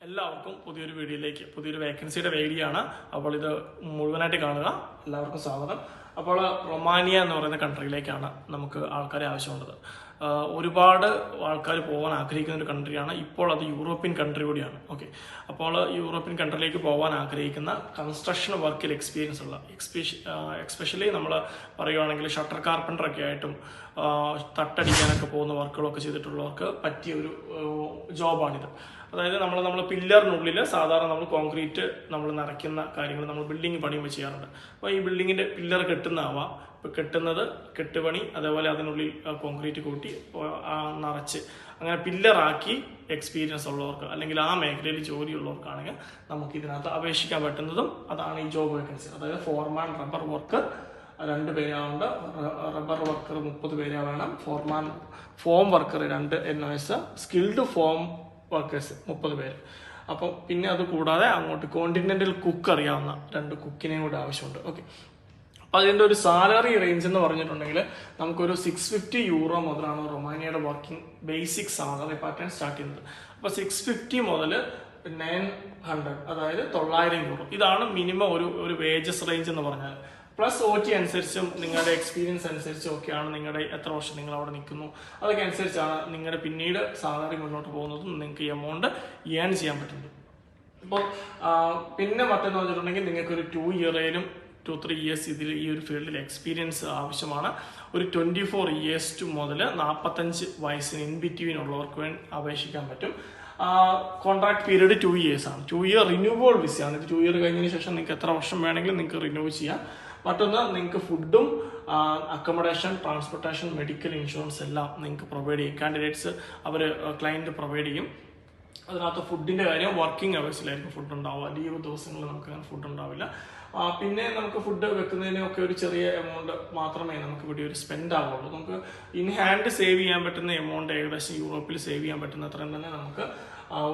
എല്ലാവർക്കും പുതിയൊരു വീഡിയോയിലേക്ക് പുതിയൊരു വേക്കൻസിയുടെ വീഡിയോ ആണ്. അപ്പോൾ ഇത് മുഴുവനായിട്ട് കാണുക. എല്ലാവർക്കും സ്വാഗതം. അപ്പോൾ റൊമാനിയ എന്ന് പറയുന്ന കൺട്രിയിലേക്കാണ് നമുക്ക് ആൾക്കാരെ ആവശ്യമുള്ളത്. ഒരുപാട് ആൾക്കാർ പോകാൻ ആഗ്രഹിക്കുന്ന ഒരു കൺട്രിയാണ്. ഇപ്പോൾ അത് യൂറോപ്യൻ കൺട്രി കൂടിയാണ്. ഓക്കെ, അപ്പോൾ യൂറോപ്യൻ കൺട്രിയിലേക്ക് പോകാൻ ആഗ്രഹിക്കുന്ന കൺസ്ട്രക്ഷൻ വർക്കിൽ എക്സ്പീരിയൻസ് ഉള്ള എക്സ്പെഷ്യലി നമ്മൾ പറയുകയാണെങ്കിൽ ഷട്ടർ കാർപ്പൻ്റർ ഒക്കെ ആയിട്ടും തട്ടടിക്കാനൊക്കെ പോകുന്ന വർക്കുകളൊക്കെ ചെയ്തിട്ടുള്ളവർക്ക് പറ്റിയ ഒരു ജോബാണിത്. അതായത് നമ്മൾ പില്ലറിനുള്ളിൽ സാധാരണ നമ്മൾ കോൺക്രീറ്റ് നമ്മൾ നിറയ്ക്കുന്ന കാര്യങ്ങൾ നമ്മൾ ബിൽഡിംഗ് പണിയുമ്പോൾ ചെയ്യാറുണ്ട്. അപ്പോൾ ഈ ബിൽഡിങ്ങിൻ്റെ പില്ലർ കെട്ടുന്നതാവാം, ഇപ്പോൾ കെട്ടുപണി, അതേപോലെ അതിനുള്ളിൽ കോൺക്രീറ്റ് കൂട്ടി നിറച്ച് അങ്ങനെ പില്ലറാക്കി എക്സ്പീരിയൻസ് ഉള്ളവർക്ക് അല്ലെങ്കിൽ ആ മേഖലയിൽ ജോലിയുള്ളവർക്കാണെങ്കിൽ നമുക്ക് ഇതിനകത്ത് അപേക്ഷിക്കാൻ പറ്റുന്നതും അതാണ് ഈ ജോബ് വേക്കൻസി. അതായത് ഫോർമാൻ റബ്ബർ വർക്കർ 2 പേരാവുണ്ട്, റബ്ബർ വർക്കർ 30 പേരാ വേണം, form worker 2 NOS, skilled form workers 30 പേര്. അപ്പം പിന്നെ അത് കൂടാതെ അങ്ങോട്ട് കോണ്ടിനെന്റൽ കുക്ക് അറിയാവുന്ന 2 കുക്കിനെയും കൂടെ ആവശ്യമുണ്ട്. ഓക്കെ, അപ്പം അതിൻ്റെ ഒരു സാലറി റേഞ്ച് എന്ന് പറഞ്ഞിട്ടുണ്ടെങ്കിൽ നമുക്കൊരു €650 മുതലാണ് റൊമാനിയയുടെ working basic salary pattern start ചെയ്യുന്നത്. അപ്പോൾ 650 മുതൽ 900, അതായത് €900, ഇതാണ് മിനിമം ഒരു വേജസ് റേഞ്ച് എന്ന് പറഞ്ഞാൽ. പ്ലസ് OT അനുസരിച്ചും നിങ്ങളുടെ എക്സ്പീരിയൻസ് അനുസരിച്ചും ഒക്കെയാണ് നിങ്ങളുടെ എത്ര വർഷം നിങ്ങൾ അവിടെ നിൽക്കുന്നു, അതൊക്കെ അനുസരിച്ചാണ് നിങ്ങളുടെ പിന്നീട് സാലറി മുന്നോട്ട് പോകുന്നതും നിങ്ങൾക്ക് ഈ എമൗണ്ട് ഏൺ ചെയ്യാൻ പറ്റുന്നത്. അപ്പോൾ പിന്നെ മറ്റെന്ന് പറഞ്ഞിട്ടുണ്ടെങ്കിൽ നിങ്ങൾക്കൊരു 2 ഇയറിലും 2-3 ഇയേഴ്സ് ഇതിൽ ഈ ഒരു ഫീൽഡിൽ എക്സ്പീരിയൻസ് ആവശ്യമാണ്. ഒരു 24 ഇയേഴ്സ് മുതൽ 45 വയസ്സിന് ഇൻ ബിറ്റ്വീൻ ഉള്ളവർക്ക് വേണ്ടി അപേക്ഷിക്കാൻ പറ്റും. കോൺട്രാക്ട് പീരീഡ് 2 ഇയേഴ്സ് ആണ്. 2 ഇയർ റിന്യൂവബിൾ വിസയാണ്. ഇത് 2 ഇയർ കഴിഞ്ഞതിന് ശേഷം നിങ്ങൾക്ക് എത്ര വർഷം വേണമെങ്കിലും നിങ്ങൾക്ക് റിന്യൂ ചെയ്യാം. മറ്റൊന്ന്, നിങ്ങൾക്ക് ഫുഡും അക്കോമഡേഷൻ, ട്രാൻസ്പോർട്ടേഷൻ, മെഡിക്കൽ ഇൻഷുറൻസ് എല്ലാം നിങ്ങൾക്ക് പ്രൊവൈഡ് ചെയ്യും. കാൻഡിഡേറ്റ്സ് ക്ലയൻറ്റ് പ്രൊവൈഡ് ചെയ്യും. അതിനകത്ത് ഫുഡിൻ്റെ കാര്യം വർക്കിംഗ് അവേഴ്സിലായിരിക്കും ഫുഡ് ഉണ്ടാവുക. ലീവ് ദിവസങ്ങളിൽ നമുക്ക് അങ്ങനെ ഫുഡ് ഉണ്ടാവില്ല. പിന്നെ നമുക്ക് ഫുഡ് വെക്കുന്നതിനൊക്കെ ഒരു ചെറിയ എമൗണ്ട് മാത്രമേ നമുക്ക് ഇവിടെ ഒരു സ്പെൻഡ് ആവുള്ളൂ. നമുക്ക് ഇൻ ഹാൻഡ് സേവ് ചെയ്യാൻ പറ്റുന്ന എമൗണ്ട് ഏകദേശം യൂറോപ്പിൽ സേവ് ചെയ്യാൻ പറ്റുന്ന അത്രയും തന്നെ നമുക്ക്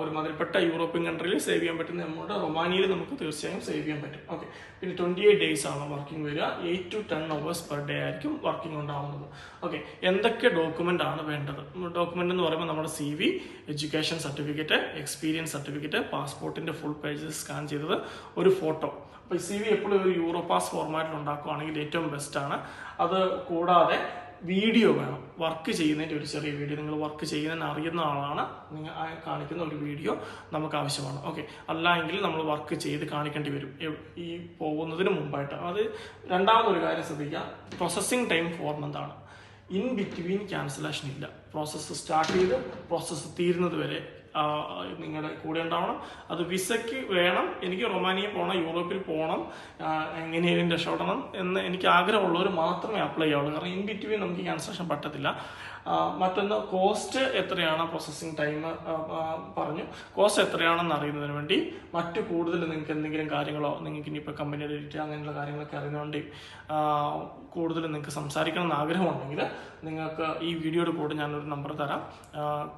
ഒരു മതിൽപ്പെട്ട യൂറോപ്യൻ കൺട്രിയിൽ സേവ് ചെയ്യാൻ പറ്റുന്ന എമൗണ്ട് റൊമാനിയയിൽ നമുക്ക് തീർച്ചയായും സേവ് ചെയ്യാൻ പറ്റും. ഓക്കെ, പിന്നെ 28 ഡേയ്സ് ആണ് വർക്കിംഗ് വരിക. 8 to 10 hours പെർ ഡേ ആയിരിക്കും വർക്കിംഗ് ഉണ്ടാവുന്നത്. ഓക്കെ, എന്തൊക്കെ ഡോക്യുമെന്റ് ആണ് വേണ്ടത്? ഡോക്യുമെന്റ് എന്ന് പറയുമ്പോൾ നമ്മുടെ CV, education certificate, experience certificate, പാസ്പോർട്ടിന്റെ ഫുൾ പേജസ് സ്കാൻ ചെയ്തത്, ഒരു ഫോട്ടോ. അപ്പോൾ CV എപ്പോഴും ഒരു യൂറോപാസ് ഫോർമാറ്റിൽ ഉണ്ടാക്കുകയാണെങ്കിൽ ഏറ്റവും ബെസ്റ്റ് ആണ്. അത് കൂടാതെ വീഡിയോ വേണം. വർക്ക് ചെയ്യുന്നതിൻ്റെ ഒരു ചെറിയ വീഡിയോ, നിങ്ങൾ വർക്ക് ചെയ്യുന്നതിന് അറിയുന്ന ആളാണ് നിങ്ങൾ കാണിക്കുന്ന ഒരു വീഡിയോ നമുക്ക് ആവശ്യമാണ്. ഓക്കെ, അല്ല എങ്കിൽ നമ്മൾ വർക്ക് ചെയ്ത് കാണിക്കേണ്ടി വരും ഈ പോകുന്നതിന് മുമ്പായിട്ട്. അത് രണ്ടാമതൊരു കാര്യം ശ്രദ്ധിക്കുക, പ്രോസസ്സിംഗ് ടൈം 4 months ആണ്. ഇൻ ബിറ്റ്വീൻ ക്യാൻസലേഷൻ ഇല്ല. പ്രോസസ്സ് സ്റ്റാർട്ട് ചെയ്ത് പ്രോസസ്സ് തീരുന്നത് വരെ നിങ്ങളുടെ കൂടെ ഉണ്ടാവണം. അത് വിസയ്ക്ക് വേണം. എനിക്ക് റൊമാനിയ പോകണം, യൂറോപ്പിൽ പോകണം, എങ്ങനെയും രക്ഷപ്പെടണം എന്ന് എനിക്ക് ആഗ്രഹമുള്ളവർ മാത്രമേ അപ്ലൈ ചെയ്യാവുള്ളൂ. കാരണം ഇൻ ബിറ്റ്വീൻ നമുക്ക് ക്യാൻസലേഷൻ പറ്റത്തില്ല. മറ്റൊന്ന്, കോസ്റ്റ് എത്രയാണ്, പ്രോസസ്സിംഗ് ടൈം പറഞ്ഞു. കോസ്റ്റ് എത്രയാണെന്ന് അറിയുന്നതിന് വേണ്ടി മറ്റു കൂടുതൽ നിങ്ങൾക്ക് എന്തെങ്കിലും കാര്യങ്ങളോ നിങ്ങൾക്ക് ഇനിയിപ്പോൾ കമ്പനിയുടെ ഡീറ്റെയിൽ അങ്ങനെയുള്ള കാര്യങ്ങളൊക്കെ അറിയുന്നതിന് വേണ്ടി കൂടുതൽ നിങ്ങൾക്ക് സംസാരിക്കണം എന്ന് ആഗ്രഹമുണ്ടെങ്കിൽ നിങ്ങൾക്ക് ഈ വീഡിയോയുടെ കൂടെ ഞാനൊരു നമ്പർ തരാം,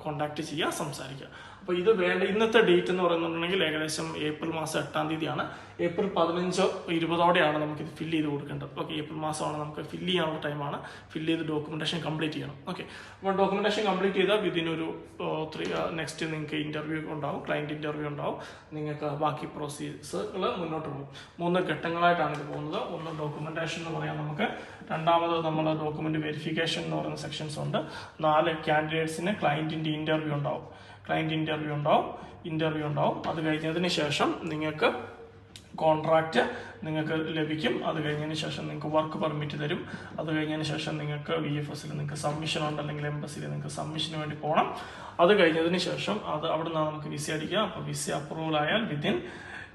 കോൺടാക്ട് ചെയ്യുക, സംസാരിക്കുക. അപ്പോൾ ഇത് വേണ്ട ഇന്നത്തെ ഡേറ്റ് എന്ന് പറയുന്നുണ്ടെങ്കിൽ ഏകദേശം ഏപ്രിൽ മാസം 8-ാം തീയതിയാണ്. ഏപ്രിൽ 15-20 നമുക്കിത് ഫില്ല് ചെയ്ത് കൊടുക്കേണ്ടത്. ഓക്കെ, ഏപ്രിൽ മാസമാണ് നമുക്ക് ഫില്ല് ചെയ്യാനുള്ള ടൈമാണ്. ഫില്ല് ചെയ്ത് ഡോക്യുമെന്റേഷൻ കംപ്ലീറ്റ് ചെയ്യണം. ഓക്കെ, അപ്പോൾ ഡോക്യുമെന്റേഷൻ കംപ്ലീറ്റ് ചെയ്താൽ വിതിൻ ഒരു 3 നെക്സ്റ്റ് നിങ്ങൾക്ക് ഇന്റർവ്യൂ ഉണ്ടാവും, ക്ലയന്റ് ഇന്റർവ്യൂ ഉണ്ടാവും. നിങ്ങൾക്ക് ബാക്കി പ്രോസീസുകൾ മുന്നോട്ട് പോകും. 3 ഘട്ടങ്ങളായിട്ടാണ് ഇത് പോകുന്നത്. ഒന്ന് ഡോക്യുമെന്റേഷൻ എന്ന് പറയാം നമുക്ക്. രണ്ടാമത് നമ്മൾ ഡോക്യുമെന്റ് വെരിഫിക്കേഷൻ എന്ന് പറയുന്ന സെക്ഷൻസ് ഉണ്ട്. 4 കാൻഡിഡേറ്റ്സിന് ക്ലയന്റിന്റെ ഇന്റർവ്യൂ ഉണ്ടാവും. അത് കഴിഞ്ഞതിന് ശേഷം നിങ്ങൾക്ക് കോൺട്രാക്റ്റ് നിങ്ങൾക്ക് ലഭിക്കും. അത് കഴിഞ്ഞതിന് ശേഷം നിങ്ങൾക്ക് വർക്ക് പെർമിറ്റ് തരും. അത് കഴിഞ്ഞതിന് ശേഷം നിങ്ങൾക്ക് VFSൽ നിങ്ങൾക്ക് സബ്മിഷൻ ഉണ്ട്, അല്ലെങ്കിൽ എംബസിയിൽ നിങ്ങൾക്ക് സബ്മിഷന് വേണ്ടി പോകണം. അത് കഴിഞ്ഞതിന് ശേഷം അവിടെ നിന്നാണ് നമുക്ക് വിസ അടിക്കുക. അപ്പോൾ വിസ അപ്രൂവൽ ആയാൽ വിതിൻ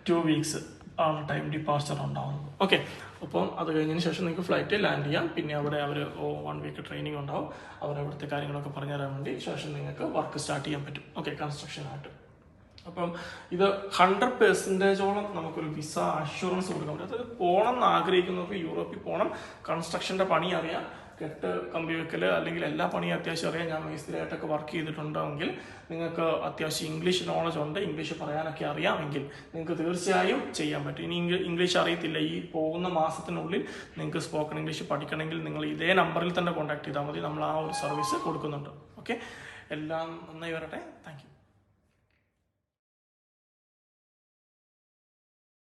2 weeks ആണ് ടൈം ഡിപ്പാർച്ചർ ഉണ്ടാവുന്നത്. ഓക്കെ, അപ്പം അത് കഴിഞ്ഞതിന് ശേഷം നിങ്ങൾക്ക് ഫ്ലൈറ്റ് ലാൻഡ് ചെയ്യാം. പിന്നെ അവിടെ അവർ 1 week ട്രെയിനിങ് ഉണ്ടാവും. അവരവിടുത്തെ കാര്യങ്ങളൊക്കെ പറഞ്ഞു തരാൻ വേണ്ടി ശേഷം നിങ്ങൾക്ക് വർക്ക് സ്റ്റാർട്ട് ചെയ്യാൻ പറ്റും. ഓക്കെ, കൺസ്ട്രക്ഷനായിട്ട്. അപ്പം ഇത് 100% നമുക്കൊരു വിസ അഷ്യൂറൻസ് കൊടുക്കാൻ പറ്റും. അതായത് പോകണം എന്ന് ആഗ്രഹിക്കുന്നവർക്ക് യൂറോപ്പിൽ പോകണം, കൺസ്ട്രക്ഷൻ്റെ പണി അറിയാം, കെട്ട് കമ്പി വെക്കൽ അല്ലെങ്കിൽ എല്ലാ പണിയും അത്യാവശ്യം അറിയാം. ഞാൻ മേസ്തിരിയായിട്ടൊക്കെ വർക്ക് ചെയ്തിട്ടുണ്ടെങ്കിൽ നിങ്ങൾക്ക് അത്യാവശ്യം ഇംഗ്ലീഷ് നോളജ് ഉണ്ട്, ഇംഗ്ലീഷ് പറയാനൊക്കെ അറിയാമെങ്കിൽ നിങ്ങൾക്ക് തീർച്ചയായും ചെയ്യാൻ പറ്റും. ഇനി ഇംഗ്ലീഷ് അറിയത്തില്ല, ഈ പോകുന്ന മാസത്തിനുള്ളിൽ നിങ്ങൾക്ക് സ്പോക്കൺ ഇംഗ്ലീഷ് പഠിക്കണമെങ്കിൽ നിങ്ങൾ ഇതേ നമ്പറിൽ തന്നെ കോൺടാക്ട് ചെയ്താൽ മതി. നമ്മൾ ആ ഒരു സർവീസ് കൊടുക്കുന്നുണ്ട്. ഓക്കെ, എല്ലാം നന്നായി വരട്ടെ. Thank you.